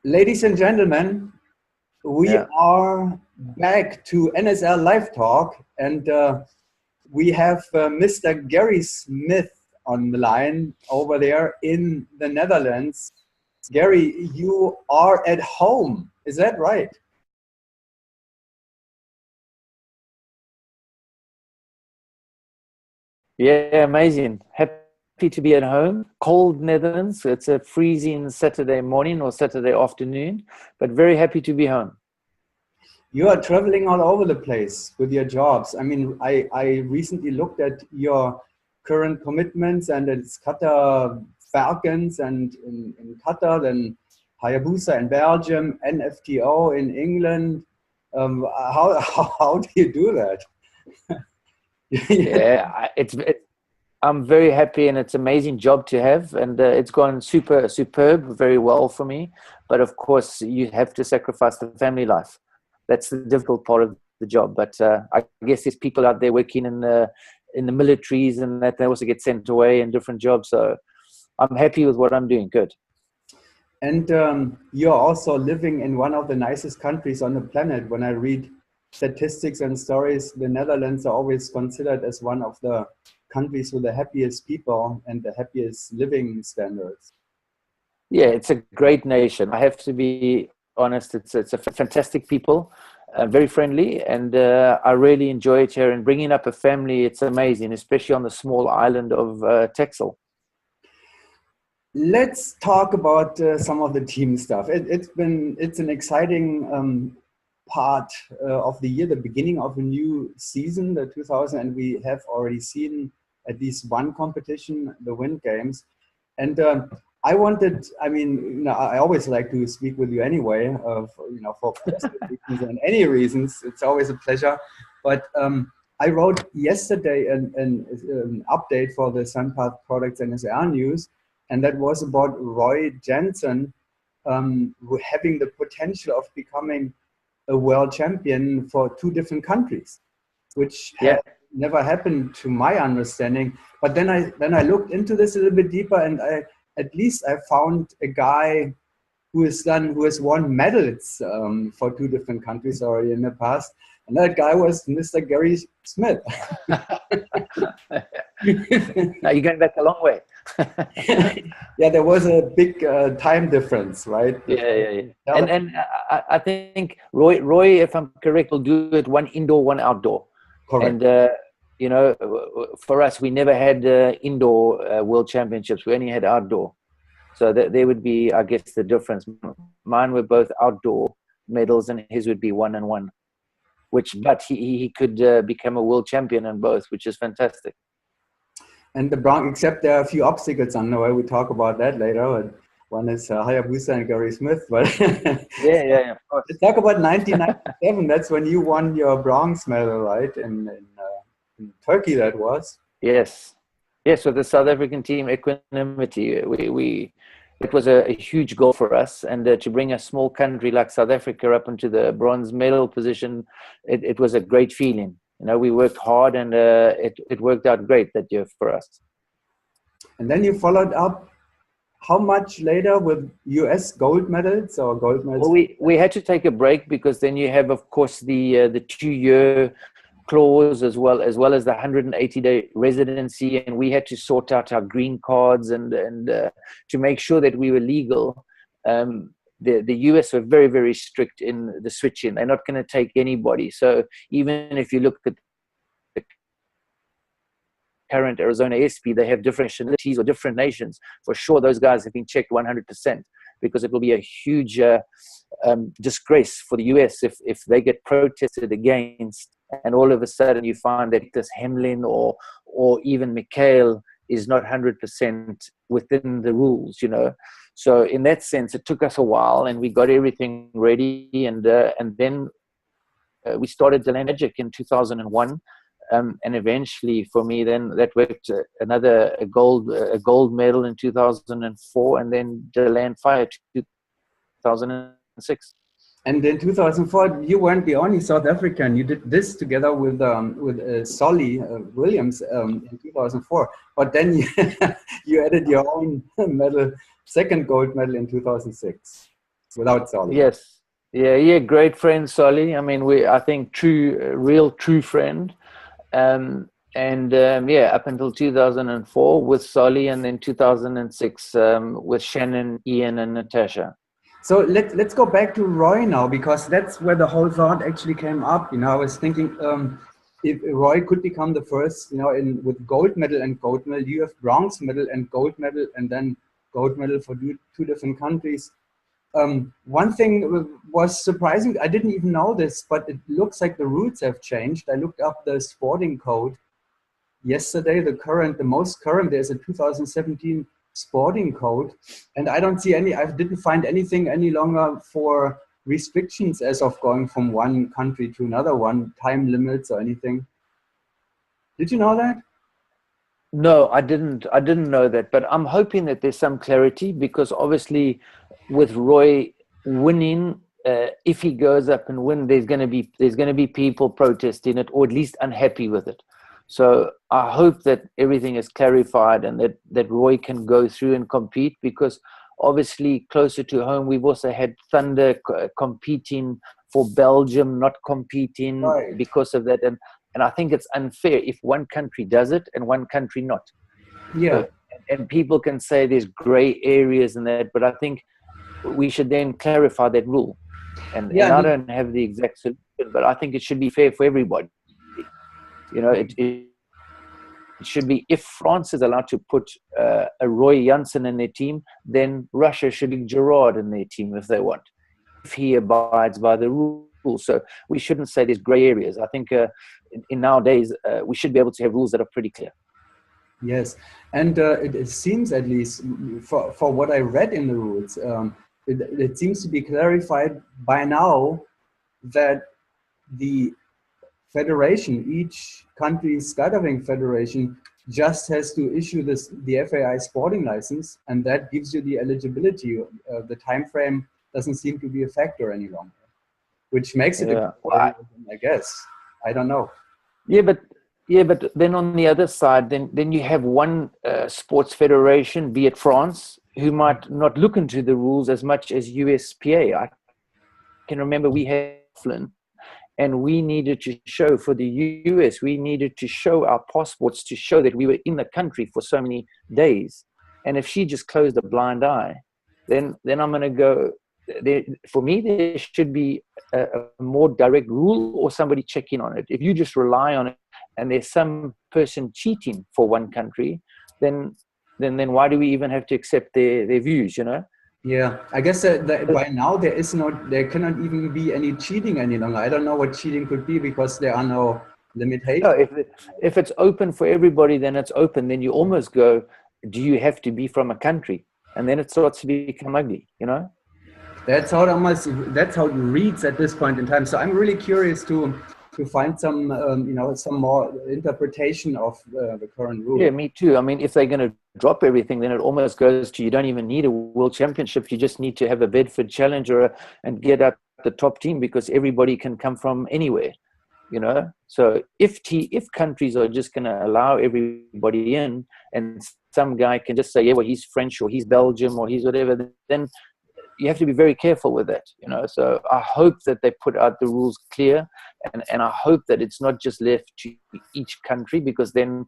Ladies and gentlemen, we Yeah. are back to NSL Live Talk, and we have Mr. Gary Smith on the line over there in the Netherlands. Gary, you are at home, is that right? Yeah, amazing. Happy to be at home. Cold Netherlands. It's a freezing Saturday morning or Saturday afternoon, but very happy to be home. You are traveling all over the place with your jobs. I mean, I recently looked at your current commitments, and it's Qatar Falcons and in Qatar, then Hayabusa in Belgium, NFTO in England. How do you do that? Yeah, I'm very happy, and it's an amazing job to have, and it's gone superb, very well for me. But of course, you have to sacrifice the family life. That's the difficult part of the job. But I guess there's people out there working in the militaries, and that they also get sent away in different jobs. So I'm happy with what I'm doing. Good. And you're also living in one of the nicest countries on the planet. When I read statistics and stories, the Netherlands are always considered as one of the countries with the happiest people and the happiest living standards. Yeah, it's a great nation. I have to be honest. It's a fantastic people, very friendly, and I really enjoy it here. And bringing up a family, it's amazing, especially on the small island of Texel. Let's talk about some of the team stuff. It's an exciting part of the year, the beginning of a new season, the 2000, and we have already seen at least one competition, the Wind Games. And I wanted, I mean, I always like to speak with you anyway, for personal reasons and any reasons. It's always a pleasure. But I wrote yesterday an update for the Sunpath Products NSR news, and that was about Roy Jensen having the potential of becoming a world champion for two different countries, which Yeah, had never happened to my understanding. But then I looked into this a little bit deeper, and I found a guy who has won medals for two different countries already in the past, and that guy was Mr. Gary Smith. now you're going back a long way. Yeah, there was a big time difference, right? Yeah. And I think Roy, if I'm correct, will do it one indoor, one outdoor. Correct. And for us, we never had indoor world championships. We only had outdoor. So that there would be, I guess, the difference. Mine were both outdoor medals, and his would be one and one. But he could become a world champion in both, which is fantastic. And the Bronx, except there are a few obstacles on the way. We talk about that later. But one is Hayabusa and Gary Smith. But Yeah, of course. let's talk about 1997. That's when you won your bronze medal, right? In Turkey, that was. Yes. With the South African team, equanimity. We it was a huge goal for us, and to bring a small country like South Africa up into the bronze medal position, it was a great feeling. We worked hard, and it worked out great that year for us. And then you followed up how much later with US gold medals or gold medals? Well, we had to take a break because then you have, of course, the 2-year clause as well as the 180-day residency, and we had to sort out our green cards and to make sure that we were legal. The US were very, very strict in the switching. They're not going to take anybody. So even if you look at the current Arizona SP, they have different nationalities or different nations. For sure, those guys have been checked 100%, because it will be a huge disgrace for the US if they get protested against, and all of a sudden you find that this Hemlin or even Mikhail is not 100% within the rules. So in that sense, it took us a while, and we got everything ready, and then we started the Magic in 2001. And eventually, for me, then that worked a gold medal in 2004, and then the Land Fire 2006. And in 2004, you weren't the only South African. You did this together with Solly Williams in 2004. But then you added your own medal, second gold medal in 2006. without Solly. Yes. Yeah, great friend, Solly. I mean, I think real true friend. Yeah, up until 2004 with Solly, and then 2006 with Shannon, Ian, and Natasha. So let's go back to Roy now, because that's where the whole thought actually came up. I was thinking if Roy could become the first, with gold medal and gold medal, you have bronze medal and gold medal, and then gold medal for two different countries. One thing was surprising. I didn't even know this, but it looks like the rules have changed. I looked up the sporting code yesterday. The most current, there's a 2017 sporting code, and I didn't find anything any longer for restrictions as of going from one country to another one, time limits or anything. Did you know that? No, I didn't know that, but I'm hoping that there's some clarity, because obviously with Roy winning, if he goes up and win, there's going to be people protesting it, or at least unhappy with it. So I hope that everything is clarified, and that Roy can go through and compete, because obviously closer to home, we've also had Thunder competing for Belgium, not competing Right. because of that. And I think it's unfair if one country does it and one country not. Yeah. So, and people can say there's gray areas in that, but I think we should then clarify that rule. And I don't have the exact solution, but I think it should be fair for everybody. It should be, if France is allowed to put a Roy Janssen in their team, then Russia should be Gerard in their team if they want, if he abides by the rules. So we shouldn't say there's gray areas. I think in nowadays we should be able to have rules that are pretty clear. Yes, and it seems, at least for what I read in the rules, it seems to be clarified by now that the federation, each country's skydiving federation, just has to issue the FAI sporting license, and that gives you the eligibility. The time frame doesn't seem to be a factor any longer, which makes it I guess. I don't know. Yeah, but then on the other side, then you have one sports federation, be it France, who might not look into the rules as much as USPA. I can remember we had Flynn, and we needed to show for the US, we needed to show our passports to show that we were in the country for so many days. And if she just closed a blind eye, then I'm going to go. For me, there should be a more direct rule, or somebody checking on it. If you just rely on it and there's some person cheating for one country, then why do we even have to accept their views, Yeah, I guess that by now there cannot even be any cheating any longer. I don't know what cheating could be, because there are no limitations. No, if it's open for everybody, then it's open. Then you almost go, do you have to be from a country? And then it starts to become ugly, That's how it reads at this point in time. So I'm really curious to find some some more interpretation of the current rule. Yeah, me too. I mean, if they're going to drop everything, then it almost goes to, you don't even need a world championship. You just need to have a Bedford Challenger and get up the top team, because everybody can come from anywhere. So if countries are just going to allow everybody in, and some guy can just say, yeah, well, he's French, or he's Belgium, or he's whatever, then you have to be very careful with that. So I hope that they put out the rules clear, and I hope that it's not just left to each country, because then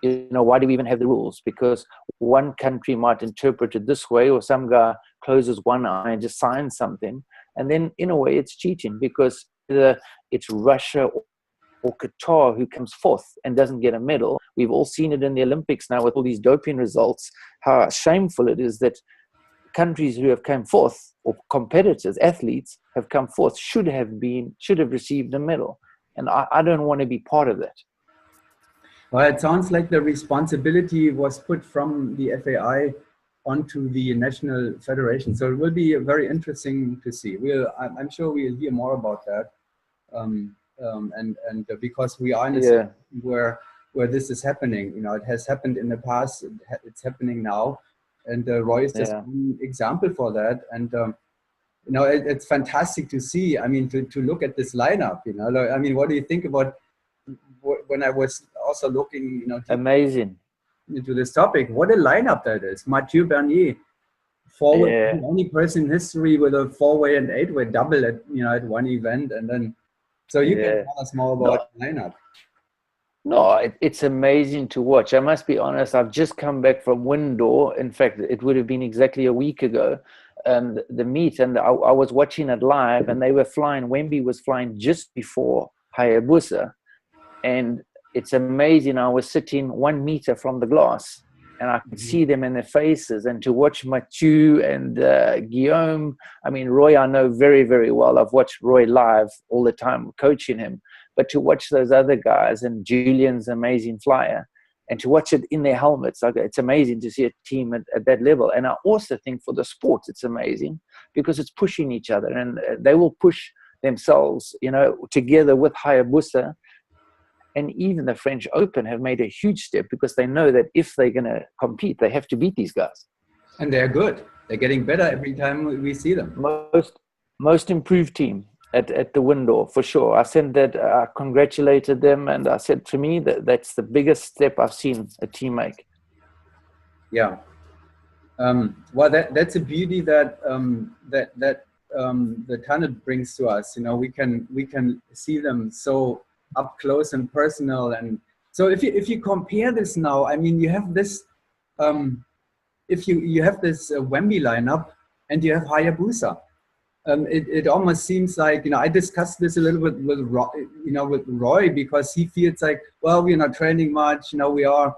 why do we even have the rules? Because one country might interpret it this way, or some guy closes one eye and just signs something, and then in a way it's cheating, because either it's Russia or Qatar who comes fourth and doesn't get a medal. We've all seen it in the Olympics now with all these doping results, how shameful it is that countries who have come fourth, or competitors, athletes have come fourth, should have received a medal. And I don't want to be part of that. Well, it sounds like the responsibility was put from the FAI onto the national federation. So it will be very interesting to see. I'm sure we'll hear more about that. And because we are in a situation where this is happening, it has happened in the past, it's happening now. And Roy is just one example for that. And, it's fantastic to see. I mean, to look at this lineup, I mean, what do you think about when I was also looking, amazing into this topic? What a lineup that is. Mathieu Bernier, forward, Yeah. the only person in history with a 4-way and 8-way double at, you know, at one event. And then, so you can Yeah. tell us more No, about the lineup. no, it's amazing to watch. I must be honest, I've just come back from Windor. In fact, it would have been exactly a week ago, the meet, and I was watching it live, and they were flying, Wemby was flying just before Hayabusa. And it's amazing. I was sitting 1 meter from the glass, and I could see them in their faces. And to watch Mathieu and Guillaume, I mean, Roy, I know very, very well. I've watched Roy live all the time, coaching him. But to watch those other guys, and Julian's amazing flyer, and to watch it in their helmets, like, it's amazing to see a team at that level. And I also think for the sports, it's amazing because it's pushing each other, and they will push themselves, you know, together with Hayabusa. And even the French Open have made a huge step because they know that if they're going to compete, they have to beat these guys. And they're good. They're getting better every time we see them. Most improved team at the Windor, for sure. I said that, I congratulated them, and I said, to me, that's the biggest step I've seen a team make. Yeah. Well, that's a beauty that the tunnel brings to us. You know, we can see them so up close and personal. And so if you compare this now, I mean, you have this if you have this Wemby lineup and you have Hayabusa. It almost seems like, you know, I discussed this a little bit with Roy, because he feels like, well, we're not training much, you know, we are.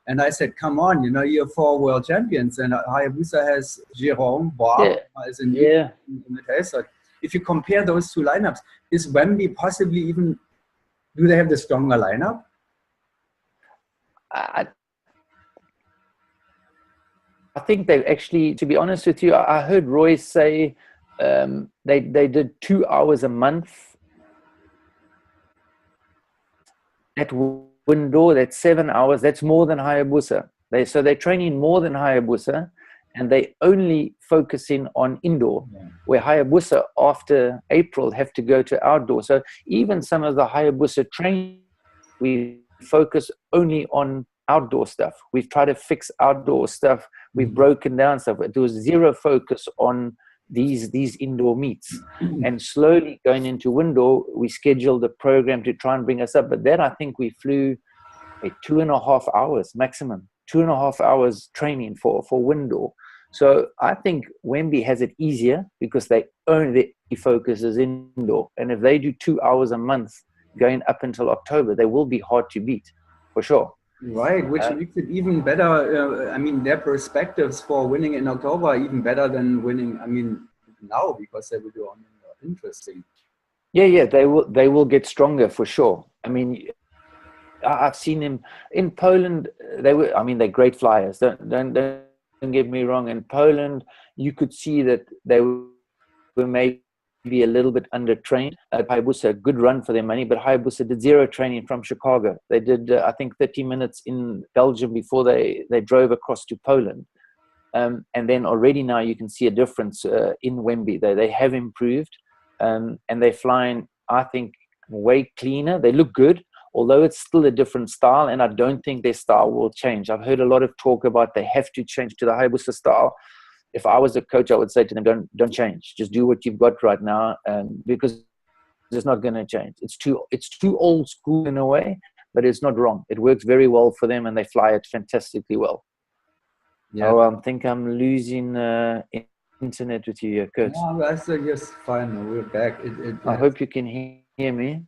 And I said, come on, you know, you're 4 world champions, and Hayabusa has Jérôme Bois as in the test. So if you compare those two lineups, is Wemby possibly even, do they have the stronger lineup? I think they actually, to be honest with you, I heard Roy say they did 2 hours a month at Windor. That's 7 hours. That's more than Hayabusa. So they're training more than Hayabusa, and they only focusing on indoor, where Hayabusa after April have to go to outdoor. So even some of the Hayabusa training, we focus only on outdoor stuff. We've tried to fix outdoor stuff. We've broken down stuff. There was zero focus on these indoor meets. And slowly going into Windor, we scheduled a program to try and bring us up. But then I think we flew 2.5 hours maximum, 2.5 hours training for Windor. So I think Wemby has it easier because they only focus is indoor. And if they do 2 hours a month going up until October, they will be hard to beat, for sure. Right, which makes it even better. I mean, their perspectives for winning in October are even better than winning, I mean, now, because they will go on interesting. Yeah, they will get stronger for sure. I mean, I've seen them in Poland. They're great flyers. Don't get me wrong. In Poland, you could see that they were maybe a little bit undertrained. Hayabusa, a good run for their money, but Hayabusa did zero training from Chicago. They did, I think, 30 minutes in Belgium before they drove across to Poland. And then already now you can see a difference in Wemby. They have improved, and they're flying, I think, way cleaner. They look good, although it's still a different style, and I don't think their style will change. I've heard a lot of talk about they have to change to the Hayabusa style. If I was a coach, I would say to them, don't change. Just do what you've got right now, because it's not going to change. It's too old school in a way, but it's not wrong. It works very well for them, and they fly it fantastically well. Yeah. Oh, I think I'm losing internet with you here, Kurt. No, I said yes, fine. We're back. I hope you can hear me.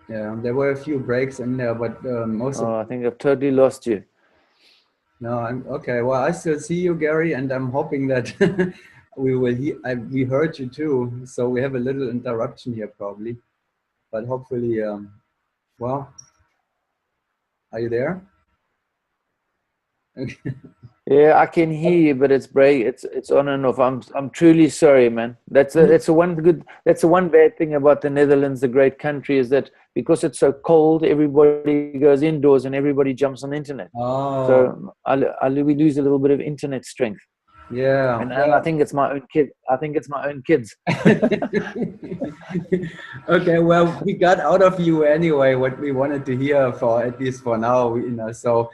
Yeah, there were a few breaks in there, but most of... I think I've totally lost you. No, I'm okay. Well, I still see you, Gary, and I'm hoping that we heard you too. So we have a little interruption here, probably, but hopefully, well, are you there? Okay. Yeah, I can hear you, but it's on and off. I'm truly sorry, man. That's the one bad thing about the Netherlands, the great country, is that because it's so cold, everybody goes indoors and everybody jumps on the internet. Oh. So we lose a little bit of internet strength. Yeah. And I think it's my own kid. I think it's my own kids. Okay, well, we got out of you anyway what we wanted to hear, for at least for now. So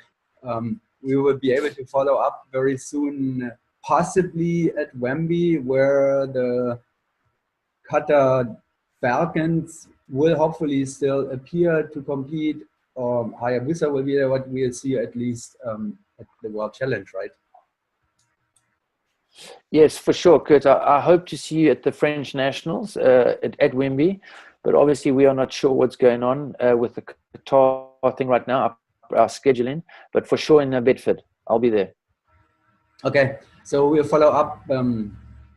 we will be able to follow up very soon possibly at Wembley, where the Qatar Falcons will hopefully still appear to compete. Hayabusa will be there, what we'll see at least at the World Challenge, right? Yes, for sure, Kurt. I hope to see you at the French Nationals at Wembley, but obviously we are not sure what's going on with the Qatar thing right now, our scheduling, but for sure in Bedford, I'll be there. Okay, so we'll follow up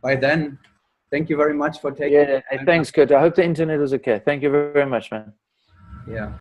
by then. Thank you very much for taking. Yeah, thanks, Kurt. I hope the internet is okay. Thank you very much, man. Yeah.